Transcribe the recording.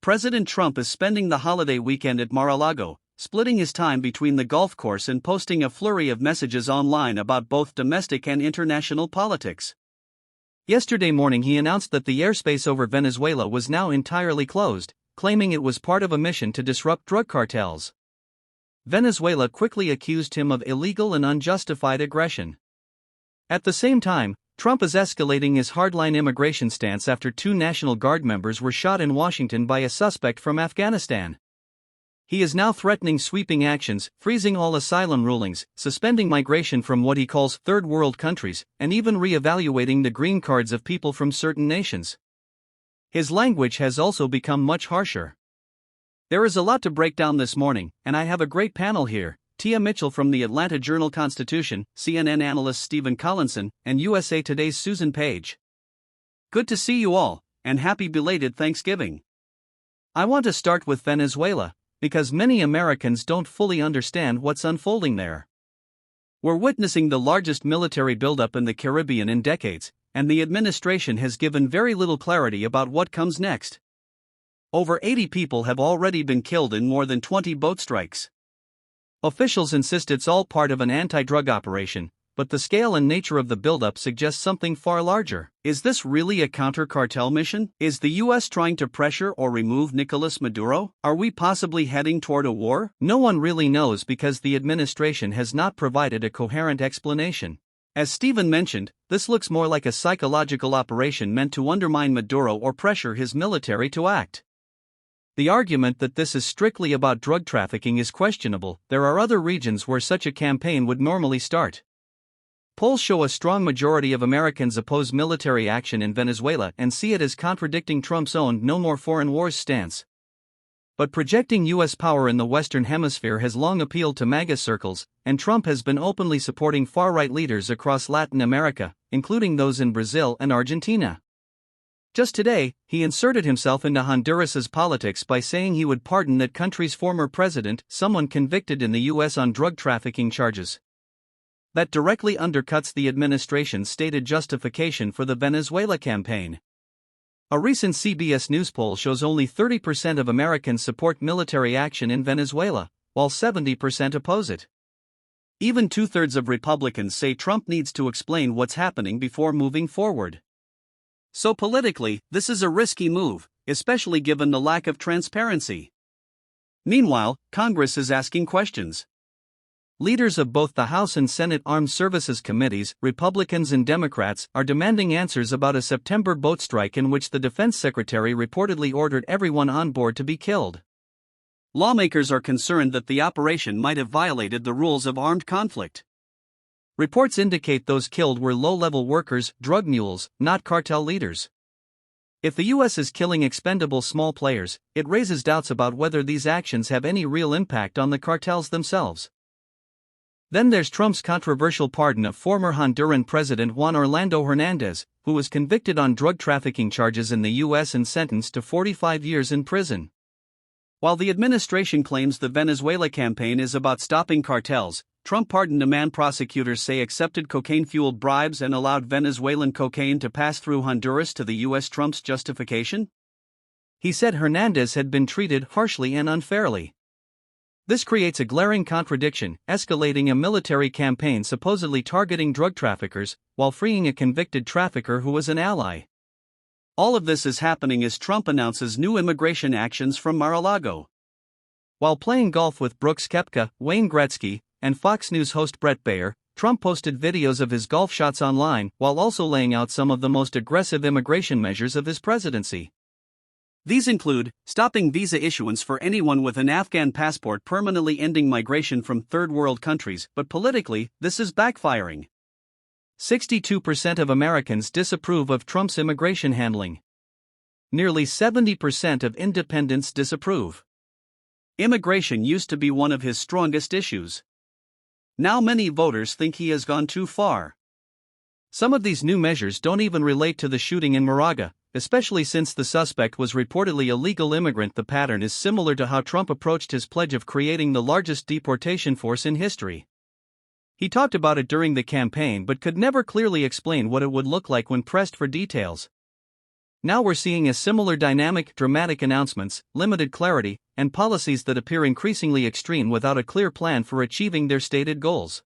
President Trump is spending the holiday weekend at Mar-a-Lago, splitting his time between the golf course and posting a flurry of messages online about both domestic and international politics. Yesterday morning he announced that the airspace over Venezuela was now entirely closed, claiming it was part of a mission to disrupt drug cartels. Venezuela quickly accused him of illegal and unjustified aggression. At the same time, Trump is escalating his hardline immigration stance after 2 National Guard members were shot in Washington by a suspect from Afghanistan. He is now threatening sweeping actions, freezing all asylum rulings, suspending migration from what he calls third world countries, and even re-evaluating the green cards of people from certain nations. His language has also become much harsher. There is a lot to break down this morning, and I have a great panel here. Tia Mitchell from the Atlanta Journal-Constitution, CNN analyst Stephen Collinson, and USA Today's Susan Page. Good to see you all, and happy belated Thanksgiving. I want to start with Venezuela, because many Americans don't fully understand what's unfolding there. We're witnessing the largest military buildup in the Caribbean in decades, and the administration has given very little clarity about what comes next. Over 80 people have already been killed in more than 20 boat strikes. Officials insist it's all part of an anti-drug operation, but the scale and nature of the buildup suggests something far larger. Is this really a counter-cartel mission? Is the U.S. trying to pressure or remove Nicolas Maduro? Are we possibly heading toward a war? No one really knows because the administration has not provided a coherent explanation. As Stephen mentioned, this looks more like a psychological operation meant to undermine Maduro or pressure his military to act. The argument that this is strictly about drug trafficking is questionable. There are other regions where such a campaign would normally start. Polls show a strong majority of Americans oppose military action in Venezuela and see it as contradicting Trump's own "no more foreign wars" stance. But projecting U.S. power in the Western Hemisphere has long appealed to MAGA circles, and Trump has been openly supporting far-right leaders across Latin America, including those in Brazil and Argentina. Just today, he inserted himself into Honduras's politics by saying he would pardon that country's former president, someone convicted in the U.S. on drug trafficking charges. That directly undercuts the administration's stated justification for the Venezuela campaign. A recent CBS News poll shows only 30% of Americans support military action in Venezuela, while 70% oppose it. Even 2/3 of Republicans say Trump needs to explain what's happening before moving forward. So politically, this is a risky move, especially given the lack of transparency. Meanwhile, Congress is asking questions. Leaders of both the House and Senate Armed Services Committees, Republicans and Democrats, are demanding answers about a September boat strike in which the Defense Secretary reportedly ordered everyone on board to be killed. Lawmakers are concerned that the operation might have violated the rules of armed conflict. Reports indicate those killed were low-level workers, drug mules, not cartel leaders. If the U.S. is killing expendable small players, it raises doubts about whether these actions have any real impact on the cartels themselves. Then there's Trump's controversial pardon of former Honduran President Juan Hernández, who was convicted on drug trafficking charges in the U.S. and sentenced to 45 years in prison. While the administration claims the Venezuela campaign is about stopping cartels, Trump pardoned a man prosecutors say accepted cocaine-fueled bribes and allowed Venezuelan cocaine to pass through Honduras to the U.S. Trump's justification? He said Hernández had been treated harshly and unfairly. This creates a glaring contradiction, escalating a military campaign supposedly targeting drug traffickers, while freeing a convicted trafficker who was an ally. All of this is happening as Trump announces new immigration actions from Mar-a-Lago. While playing golf with Brooks Koepka, Wayne Gretzky, and Fox News host Brett Baer, Trump posted videos of his golf shots online, while also laying out some of the most aggressive immigration measures of his presidency. These include stopping visa issuance for anyone with an Afghan passport, permanently ending migration from third world countries, but politically, this is backfiring. 62% of Americans disapprove of Trump's immigration handling. Nearly 70% of independents disapprove. Immigration used to be one of his strongest issues. Now many voters think he has gone too far. Some of these new measures don't even relate to the shooting in Moraga, especially since the suspect was reportedly a legal immigrant. The pattern is similar to how Trump approached his pledge of creating the largest deportation force in history. He talked about it during the campaign but could never clearly explain what it would look like when pressed for details. Now we're seeing a similar dynamic, dramatic announcements, limited clarity, and policies that appear increasingly extreme without a clear plan for achieving their stated goals.